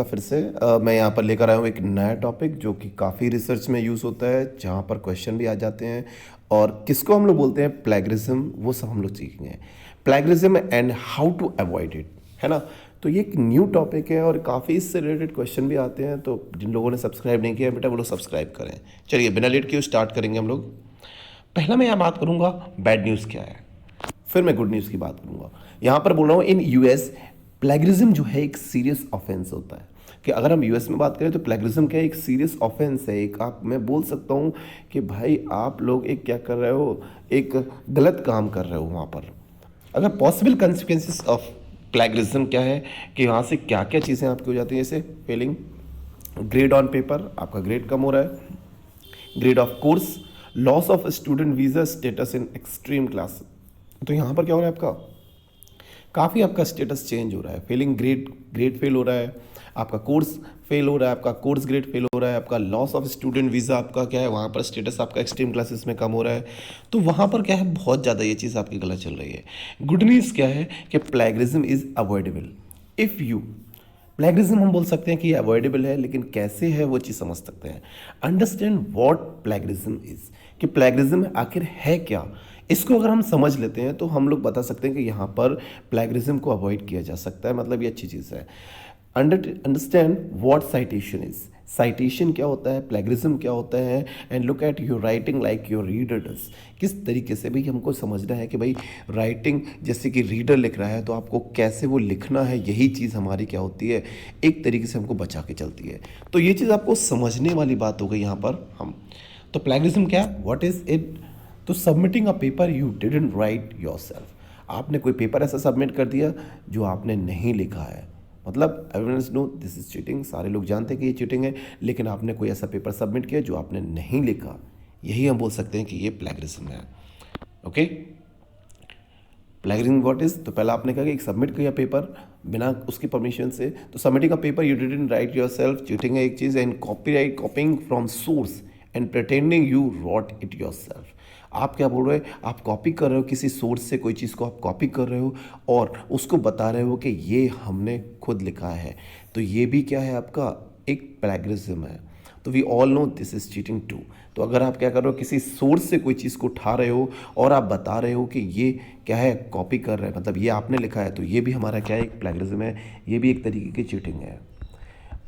फिर से मैं यहाँ पर लेकर आया हूँ एक नया टॉपिक जो कि काफ़ी रिसर्च में यूज़ होता है, जहाँ पर क्वेश्चन भी आ जाते हैं और किसको हम लोग बोलते हैं प्लैगियरिज्म, वो सब हम लोग सीखेंगे। Plagiarism and how to avoid it, है ना। तो ये एक न्यू टॉपिक है और काफ़ी इससे रिलेटेड क्वेश्चन भी आते हैं, तो जिन लोगों ने सब्सक्राइब नहीं किया बेटा वो लोग सब्सक्राइब करें। चलिए बिना लेट किए स्टार्ट करेंगे हम लोग। पहला मैं यहाँ बात करूँगा बैड न्यूज़ क्या है, फिर मैं गुड न्यूज़ की बात करूँगा। यहाँ पर बोल रहा हूँ इन यूएस प्लैगियरिज्म जो है एक सीरियस ऑफेंस होता है। कि अगर हम यूएस में बात करें तो प्लैगियरिज्म क्या है, एक सीरियस ऑफेंस है। एक आप मैं बोल सकता हूँ कि भाई आप लोग एक क्या कर रहे हो, एक गलत काम कर रहे हो वहाँ पर। अगर पॉसिबल कंसिक्वेंसेस ऑफ प्लैगियरिज्म क्या है कि वहाँ से क्या क्या चीज़ें आपकी हो जाती हैं, जैसे फेलिंग ग्रेड ऑन पेपर, आपका ग्रेड कम हो रहा है, grade of course, loss of student visa status in extreme class. तो यहाँ पर क्या हो रहा है, आपका काफ़ी आपका स्टेटस चेंज हो रहा है। फेलिंग ग्रेड फेल हो रहा है, आपका कोर्स फेल हो रहा है, आपका कोर्स ग्रेड फेल हो रहा है, आपका लॉस ऑफ स्टूडेंट वीज़ा आपका क्या है, वहाँ पर स्टेटस आपका एक्सट्रीम क्लासेस में कम हो रहा है। तो वहाँ पर क्या है, बहुत ज़्यादा ये चीज़ आपकी गलत चल रही है। गुड न्यूज़ क्या है कि plagiarism is avoidable if you, plagiarism हम बोल सकते हैं कि ये अवॉइडेबल है, लेकिन कैसे है वो चीज़ समझ सकते हैं। अंडरस्टैंड व्हाट प्लैगियरिज्म इज़, कि प्लैगियरिज्म आखिर है क्या। इसको अगर हम समझ लेते हैं तो हम लोग बता सकते हैं कि यहाँ पर प्लैगियरिज्म को अवॉइड किया जा सकता है, मतलब ये अच्छी चीज़ है। Understand what citation is, citation क्या होता है, प्लैगियरिज्म क्या होता है, and look at your writing like your reader does. किस तरीके से भी हमको समझना है कि भाई राइटिंग जैसे कि रीडर लिख रहा है तो आपको कैसे वो लिखना है, यही चीज़ हमारी क्या होती है, एक तरीके से हमको बचा के चलती है। तो ये चीज़ आपको समझने वाली बात हो गई यहाँ पर हम। तो प्लैगियरिज्म क्या, व्हाट इज़ इट। तो submitting a paper you didn't write yourself, आपने कोई पेपर ऐसा सबमिट कर दिया जो आपने नहीं लिखा है, मतलब everyone know this is cheating, सारे लोग जानते हैं कि ये चीटिंग है, लेकिन आपने कोई ऐसा पेपर सबमिट किया जो आपने नहीं लिखा, यही हम बोल सकते हैं कि ये प्लैगियरिज्म है। ओके, प्लैगियरिज्म व्हाट इज, तो पहला आपने कहा कि एक सबमिट किया पेपर बिना उसकी परमिशन से, तो submitting a paper you didn't write yourself, cheating है एक चीज़, and copying from source and pretending you wrote it yourself. आप क्या बोल रहे हो, आप कॉपी कर रहे हो किसी सोर्स से, कोई चीज़ को आप कॉपी कर रहे हो और उसको बता रहे हो कि ये हमने खुद लिखा है, तो ये भी क्या है, आपका एक प्लैगियरिज्म है। तो we all know this is cheating too. तो अगर आप क्या कर रहे हो, किसी सोर्स से कोई चीज़ को उठा रहे हो और आप बता रहे हो कि ये क्या है, कॉपी कर रहे हैं, मतलब ये आपने लिखा है, तो ये भी हमारा क्या है, एक प्लैगियरिज्म है, ये भी एक तरीके की चीटिंग है।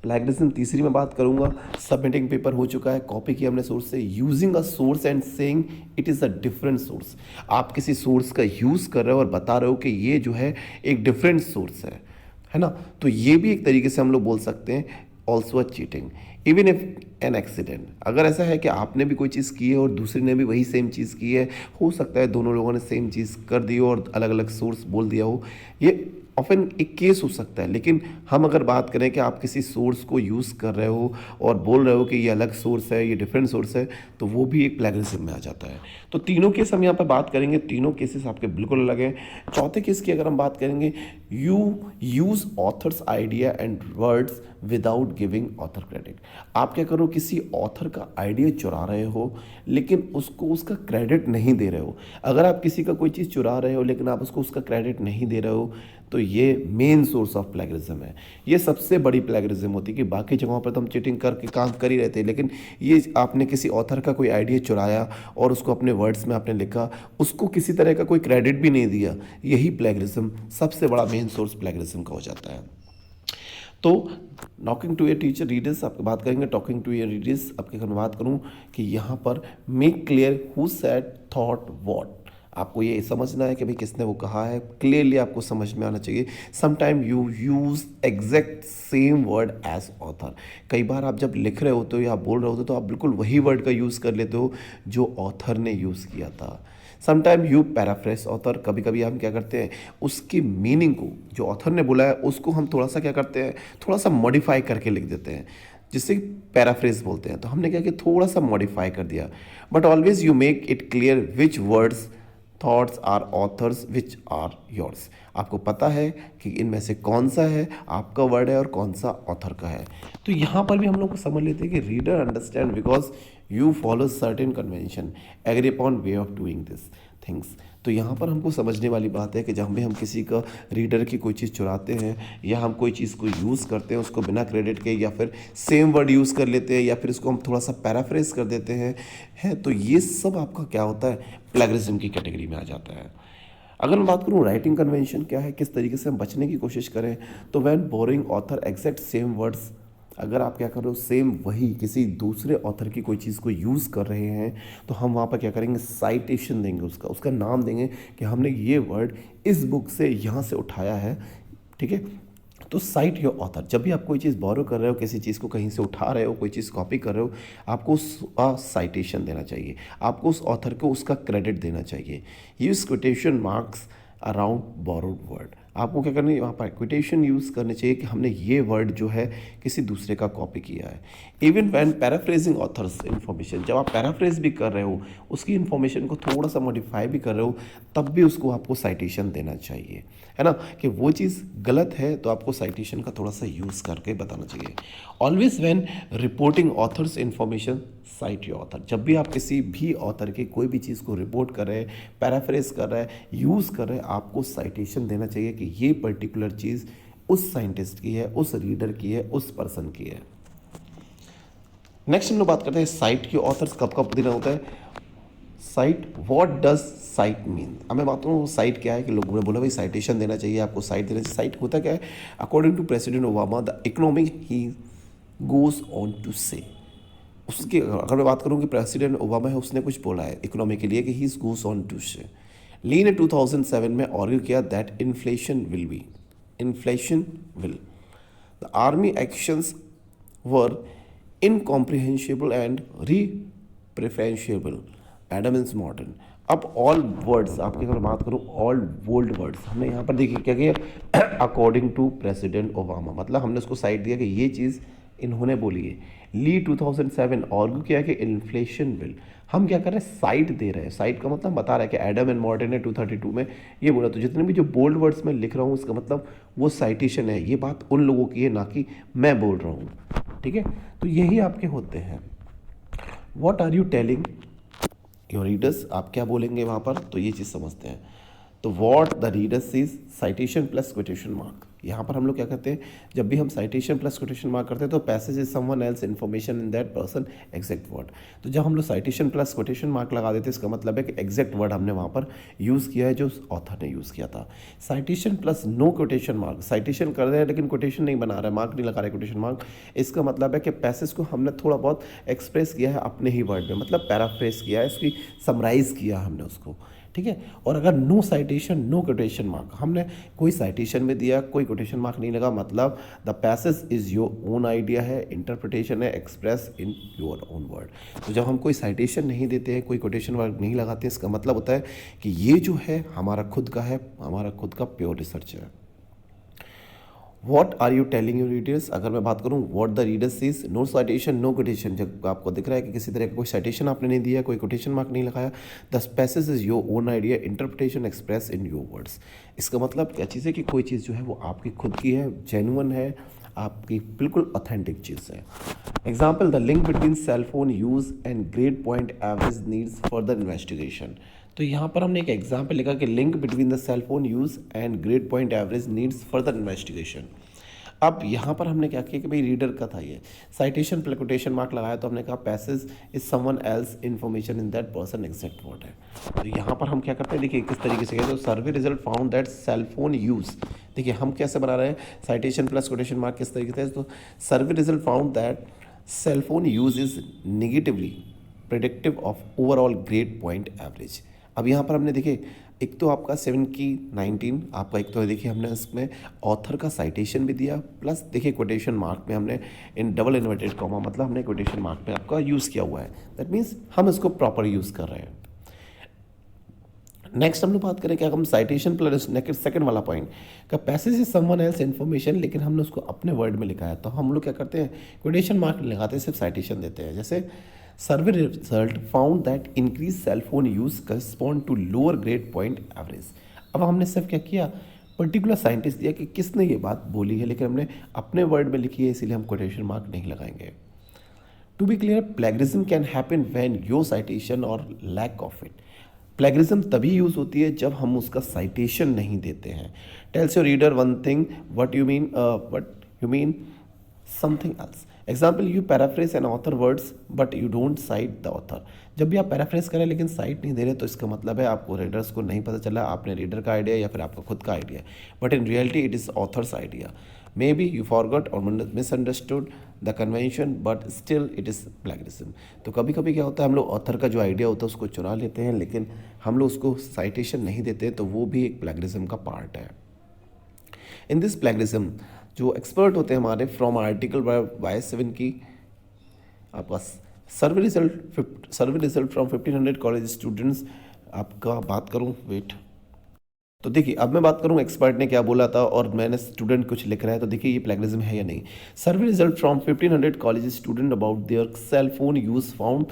प्लैगियरिज्म तीसरी में बात करूंगा, सबमिटिंग पेपर हो चुका है, कॉपी किया हमने सोर्स से, using a source and saying it is a different source, आप किसी सोर्स का यूज़ कर रहे हो और बता रहे हो कि ये जो है एक डिफरेंट सोर्स है ना। तो ये भी एक तरीके से हम लोग बोल सकते हैं also a cheating. Even if an accident, अगर ऐसा है कि आपने भी कोई चीज़ की है और दूसरे ने भी वही सेम चीज़ की है, हो सकता है दोनों लोगों ने सेम चीज़ कर दी हो और अलग अलग सोर्स बोल दिया हो, ये ऑफन एक केस हो सकता है। लेकिन हम अगर बात करें कि आप किसी सोर्स को यूज़ कर रहे हो और बोल रहे हो कि ये अलग सोर्स है, ये डिफरेंट सोर्स है, तो वो भी एक प्लैगियरिज्म में आ जाता है। तो तीनों केस हम यहाँ पर बात करेंगे, तीनों केसेस आपके बिल्कुल अलग हैं। चौथे केस की अगर हम बात करेंगे, you use authors idea and words without giving author credit. आप क्या करो, किसी ऑथर का आइडिया चुरा रहे हो लेकिन उसको उसका क्रेडिट नहीं दे रहे हो। अगर आप किसी का कोई चीज़ चुरा रहे हो लेकिन आप उसको उसका क्रेडिट नहीं दे रहे हो, तो ये मेन सोर्स ऑफ प्लैगियरिज्म है। ये सबसे बड़ी प्लैगियरिज्म होती है कि बाकी जगहों पर तो हम चीटिंग करके काम कर ही रहते हैं, लेकिन ये आपने किसी ऑथर का कोई आइडिया चुराया और उसको अपने वर्ड्स में आपने लिखा, उसको किसी तरह का कोई क्रेडिट भी नहीं दिया, यही प्लैगियरिज्म सबसे बड़ा मेन सोर्स प्लैगियरिज्म का हो जाता है। तो talking to your teacher readers आपकी बात करेंगे, टॉकिंग टू योर रीडर्स आपके मैं बात करूं कि यहाँ पर make clear who said thought what. आपको ये समझना है कि भाई किसने वो कहा है, क्लियरली आपको समझ में आना चाहिए। Sometime you use exact same word as author, कई बार आप जब लिख रहे होते हो या बोल रहे होते हो तो आप बिल्कुल वही वर्ड का यूज़ कर लेते हो जो ऑथर ने यूज़ किया था। समटाइम यू पैराफ्रेज ऑथर, कभी कभी हम क्या करते हैं, उसकी मीनिंग को जो ऑथर ने बोला है उसको हम थोड़ा सा क्या करते हैं, थोड़ा सा मॉडिफाई करके लिख देते हैं, जिससे पैराफ्रेज बोलते हैं। तो हमने क्या किया, थोड़ा सा मॉडिफाई कर दिया। But always you make it clear which words thoughts are authors which are yours. आपको पता है कि इनमें से कौन सा है आपका वर्ड है और कौन सा ऑथर का है। तो यहाँ पर भी हम लोग को समझ लेते हैं कि reader understand because you follow certain convention, agree upon way of doing this things. तो यहाँ पर हमको समझने वाली बात है कि जब भी हम किसी का रीडर की कोई चीज़ चुराते हैं या हम कोई चीज़ को यूज़ करते हैं उसको बिना क्रेडिट के, या फिर सेम वर्ड यूज़ कर लेते हैं, या फिर इसको हम थोड़ा सा पैराफ्रेज कर देते हैं तो ये सब आपका क्या होता है, प्लेगरिज्म की कैटेगरी में आ जाता है। अगर मैं बात करूँ राइटिंग कन्वेंशन क्या है, किस तरीके से हम बचने की कोशिश करें, तो when boring author exact same words, अगर आप क्या कर रहे हो सेम वही किसी दूसरे ऑथर की कोई चीज़ को यूज़ कर रहे हैं तो हम वहाँ पर क्या करेंगे, साइटेशन देंगे, उसका नाम देंगे कि हमने ये वर्ड इस बुक से यहाँ से उठाया है, ठीक है। तो साइट योर ऑथर, जब भी आप कोई चीज़ बोरो कर रहे हो, किसी चीज़ को कहीं से उठा रहे हो, कोई चीज़ कॉपी कर रहे हो, आपको उसका साइटेशन देना चाहिए, आपको उस ऑथर को उसका क्रेडिट देना चाहिए। Use quotation marks around borrowed word, आपको क्या करना है, वहाँ पर क्विटेशन यूज़ करने चाहिए कि हमने ये वर्ड जो है किसी दूसरे का कॉपी किया है। Even when paraphrasing authors information, जब आप पैराफ्रेज भी कर रहे हो, उसकी इन्फॉर्मेशन को थोड़ा सा मॉडिफाई भी कर रहे हो, तब भी उसको आपको साइटेशन देना चाहिए, है ना, कि वो चीज़ गलत है तो आपको साइटेशन का थोड़ा सा यूज़ करके बताना चाहिए। Always when reporting authors information site your author, जब भी आप किसी भी ऑथर की कोई भी चीज़ को रिपोर्ट कर रहे हैं, पैराफ्रेज कर रहे हैं, यूज़ कर रहे हैं, आपको साइटेशन देना चाहिए कि ये पर्टिकुलर चीज़ उस साइंटिस्ट की है, उस रीडर की है, उस पर्सन की है। नेक्स्ट हम लोग बात करते हैं साइट की ऑथर्स कब कब देना होता है। Site, what does site mean, अब मैं बात करूँ साइट क्या है, कि लोगों ने बोला भाई साइटेशन देना चाहिए, आपको साइट देना चाहिए। साइट होता क्या है, according to President Obama the economic he goes on to say, उसके अगर मैं बात करूँ कि प्रेसिडेंट ओबामा है, उसने कुछ बोला है इकोनॉमी के लिए कि ही गोज ऑन टू से। ली ने 2007 में आर्ग्यू किया that inflation will the army actions were incomprehensible and reprehensible Adam is modern. अब ऑल वर्ड्स आपकी अगर बात करूँ, ऑल बोल्ड वर्ड्स हमने यहाँ पर देखिए क्या किया, अकॉर्डिंग टू प्रेसिडेंट ओबामा, मतलब हमने उसको साइड दिया कि ये चीज़ इन्होंने बोली है। ली 2007 आर्ग्यू किया कि इन्फ्लेशन विल, हम क्या कर रहे हैं, साइट दे रहे हैं। साइट का मतलब बता रहा है कि एडम एंड मॉर्टन ने 232 में ये बोला, तो जितने भी जो बोल्ड वर्ड्स में लिख रहा हूँ उसका मतलब वो साइटेशन है, ये बात उन लोगों की है, ना कि मैं बोल रहा हूँ, ठीक है। तो यही आपके होते हैं। What are you telling your readers, आप क्या बोलेंगे वहाँ पर, तो ये चीज़ समझते हैं। तो what the readers is citation plus quotation mark, यहाँ पर हम लोग क्या करते हैं, जब भी हम साइटेशन प्लस क्विटेशन मार्क करते हैं तो passage is someone else information in that person exact word. तो जब हम लोग साइटेशन प्लस क्विटेशन मार्क लगा देते हैं, इसका मतलब है कि एग्जैक्ट वर्ड हमने वहाँ पर यूज़ किया है जो ऑथर ने यूज़ किया था। Citation plus no quotation mark, citation कर रहे हैं लेकिन क्विटेशन नहीं बना रहा है, मार्क नहीं लगा रहे क्विटेशन मार्क, इसका मतलब है कि पैसेज को हमने थोड़ा बहुत एक्सप्रेस किया है अपने ही वर्ड में, मतलब पैराफ्रेज किया है, इसकी समराइज़ किया हमने उसको, ठीक है। और अगर no citation no quotation mark, हमने कोई साइटेशन में दिया, कोई कोटेशन मार्क नहीं लगा, मतलब the passage is your own idea है, इंटरप्रिटेशन है, express in your own word. तो जब हम कोई साइटेशन नहीं देते हैं, कोई कोटेशन मार्क नहीं लगाते, इसका मतलब होता है कि ये जो है हमारा खुद का है, हमारा खुद का प्योर रिसर्च है। What are you telling you readers, अगर मैं बात करूँ what the readers is no citation no quotation, जब आपको दिख रहा है कि किसी तरह का कोई साइटेशन आपने नहीं दिया, कोई कोटेशन मार्क नहीं लगाया, the passage is your own idea, interpretation express in your words. इसका मतलब क्या चीज़ है कि कोई चीज़ जो है वो आपकी खुद की है, जेन्युइन है, आपकी बिल्कुल ऑथेंटिक चीज़ है। Example, the link between cell phone use and grade point average needs further investigation. तो यहाँ पर हमने एक एग्जाम्पल लिखा कि link between the cell phone use and grade point average needs further investigation. अब यहाँ पर हमने क्या किया कि भाई रीडर का था ये, साइटेशन प्लस कोटेशन मार्क लगाया, तो हमने कहा passage is someone else information in that person exact word है। तो यहाँ पर हम क्या करते हैं, देखिए किस तरीके से कहते हैं, तो survey result found that cell phone use, देखिए हम कैसे बना रहे हैं, साइटेशन प्लस कोटेशन मार्क किस तरीके से, तो survey result found that cell phone use is negatively predictive of overall grade point average. अब यहाँ पर हमने देखिए एक तो आपका 7 की 19 आपका, एक तो देखिए हमने इसमें ऑथर का साइटेशन भी दिया, प्लस देखिए कोटेशन मार्क में हमने इन डबल इन्वर्टेड कॉमा, मतलब हमने कोटेशन मार्क में आपका यूज़ किया हुआ है, दैट मीन्स हम इसको प्रॉपर यूज़ कर रहे हैं। नेक्स्ट हम लोग बात करें क्या, हम साइटेशन प्लस सेकंड वाला पॉइंट का passage is someone else information, लेकिन हमने उसको अपने वर्ड में लिखा है, तो हम लोग क्या करते हैं, कोटेशन मार्क नहीं लगाते, सिर्फ साइटेशन देते हैं। जैसे survey result found that increase cell phone use correspond to lower grade point average. अब हमने सिर्फ क्या किया, पर्टिकुलर साइंटिस्ट दिया कि किसने ये बात बोली है, लेकिन हमने अपने वर्ड में लिखी है, इसीलिए हम कोटेशन मार्क नहीं लगाएंगे। To be clear, plagiarism can happen when your citation और लैक ऑफ इट। प्लेगरिज्म तभी यूज़ होती है जब हम उसका साइटेशन नहीं देते हैं। Tells your reader one thing what you mean something else. Example, you paraphrase an author words but you don't cite the author. जब भी आप पैराफ्रेज करें लेकिन साइट नहीं दे रहे तो इसका मतलब है आपको रीडर्स को नहीं पता चला आपने रीडर का आइडिया या फिर आपका खुद का idea, but in reality it is author's idea. May be you forgot और misunderstood the convention but still it is plagiarism. तो कभी कभी क्या होता है, हम लोग ऑथर का जो आइडिया होता है उसको चुरा लेते हैं लेकिन हम लोग उसको साइटेशन नहीं देते, तो वो भी एक प्लेगरिज्म का पार्ट है। इन दिस प्लेगरिज्म जो एक्सपर्ट होते हैं हमारे फ्रॉम आर्टिकल बाय 7 की आपका सर्वे रिजल्ट फ्रॉम 1500 कॉलेज स्टूडेंट्स, आपका बात करूं, वेट, तो देखिए अब मैं बात करूं एक्सपर्ट ने क्या बोला था और मैंने स्टूडेंट कुछ लिख रहा है, तो देखिए ये प्लेगरिज्म है या नहीं। Survey result from 1500 college student about their cell phone use found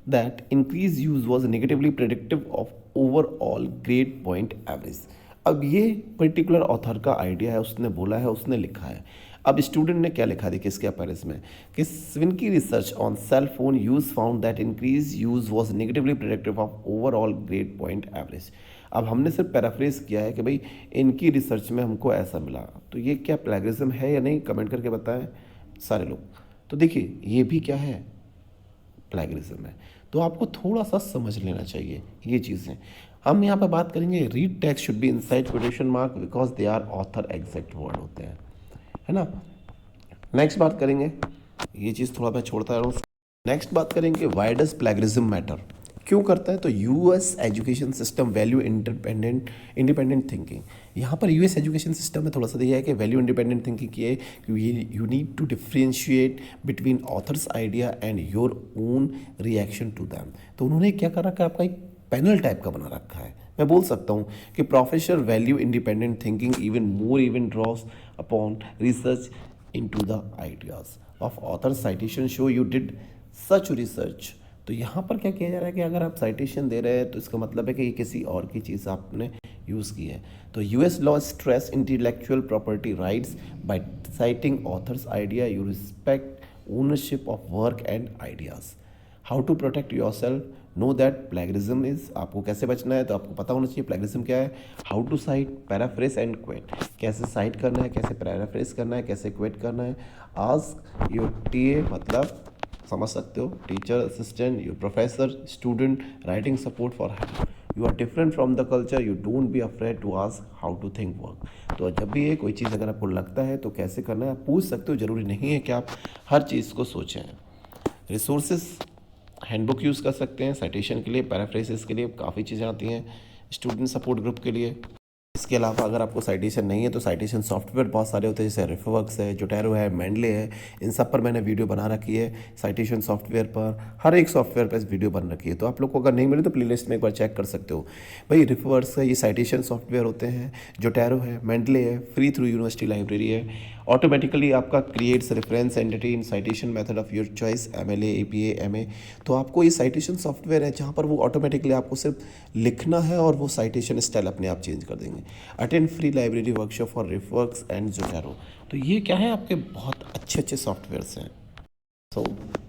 that increase use was negatively predictive of overall grade point average. अब ये पर्टिकुलर ऑथर का आइडिया है, उसने बोला है, उसने लिखा है। अब स्टूडेंट ने क्या लिखा, देखिए इसके अपेरेंस में कि स्विन की research on sale phone use found that increase use was negatively predictive of overall grade point average. अब हमने सिर्फ पैराफ्रेज किया है कि भाई इनकी रिसर्च में हमको ऐसा मिला, तो ये क्या प्लेगरिज्म है या नहीं, कमेंट करके बताएं सारे लोग। तो देखिए ये भी क्या है, प्लेगरिज्म है। तो आपको थोड़ा सा समझ लेना चाहिए ये चीज़ें। हम यहाँ पर बात करेंगे read text should be inside quotation mark because they are author exact word होते हैं, है ना। नेक्स्ट बात करेंगे, ये चीज़ थोड़ा मैं छोड़ता रहूँ। नेक्स्ट बात करेंगे व्हाई डज प्लेगरिज्म मैटर, क्यों करता है। तो US education system value independent thinking. यहाँ पर यूएस एजुकेशन सिस्टम में थोड़ा सा दिया है कि वैल्यू इंडिपेंडेंट थिंकिंग की है कि you need to differentiate between authors idea and your own reaction to them. तो उन्होंने क्या कर रखा है, आपका एक पैनल टाइप का बना रखा है। मैं बोल सकता हूँ कि professor value independent thinking even draws upon research into the ideas of author citation show you did such research. तो यहाँ पर क्या किया जा रहा है कि अगर आप साइटेशन दे रहे हैं तो इसका मतलब है कि ये किसी और की चीज़ आपने यूज़ की है। तो US law stress intellectual property rights by citing authors idea, you respect ownership of work and ideas. How to protect yourself, know that plagiarism is, आपको कैसे बचना है तो आपको पता होना चाहिए प्लेगरिज्म क्या है। How to cite, paraphrase and quote, कैसे साइट करना है, कैसे पैराफ्रेज करना है, कैसे क्वेट करना है। आस्क योर टीए, मतलब समझ सकते हो, teacher, assistant, your professor, student, writing support for help. You are different from the culture, you don't be afraid to ask how to think work. तो जब भी ये कोई चीज़ अगर आपको लगता है तो कैसे करना है आप पूछ सकते हो, ज़रूरी नहीं है कि आप हर चीज़ को सोचें। रिसोर्सेज हैंडबुक यूज़ कर सकते हैं साइटेशन के लिए, पैराफ्रेसिस के लिए काफ़ी चीज़ें आती हैं, स्टूडेंट सपोर्ट ग्रुप के लिए। इसके अलावा अगर आपको साइटेशन नहीं है तो साइटेशन सॉफ्टवेयर बहुत सारे होते हैं, जैसे रिफवर्क्स है, जोटेरो है, मेंडले है, इन सब पर मैंने वीडियो बना रखी है। साइटेशन सॉफ्टवेयर पर, हर एक सॉफ्टवेयर पर वीडियो बन रखी है, तो आप लोग को अगर नहीं मिले तो प्लेलिस्ट में एक बार चेक कर सकते हो। भाई रिफवर्क्स है, ये साइटेशन सॉफ्टवेयर होते हैं, जोटेरो है, मेंडले है, फ्री थ्रू यूनिवर्सिटी लाइब्रेरी है। ऑटोमेटिकली आपका creates reference entity in citation method of your choice, MLA, APA, MA। तो आपको ये साइटेशन सॉफ्टवेयर है जहाँ पर वो ऑटोमेटिकली आपको सिर्फ लिखना है और वो साइटेशन स्टाइल अपने आप चेंज कर देंगे। Attend free library workshop for RefWorks and Zotero. तो ये क्या है, आपके बहुत अच्छे सॉफ्टवेयर्स हैं। So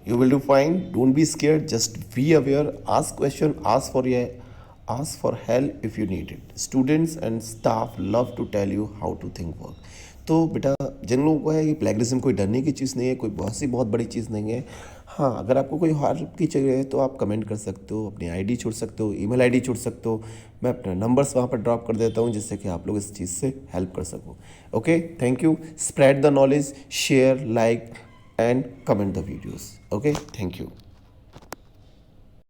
you will do fine. Don't be scared. Just be aware. Ask question. Ask for help if you need it. Students and staff love to tell you how to think work. तो बेटा जिन लोगों को है ये plagiarism कोई डरने की चीज़ नहीं है, कोई बहुत बड़ी चीज़ नहीं है। हाँ, अगर आपको कोई हेल्प की चाहिए तो आप कमेंट कर सकते हो, अपनी आईडी छोड़ सकते हो, ईमेल आईडी छोड़ सकते हो, मैं अपने नंबर्स वहाँ पर ड्रॉप कर देता हूँ जिससे कि आप लोग इस चीज़ से हेल्प कर सको। Okay, thank you. Spread the knowledge, share, like and comment the videos. Okay, thank you.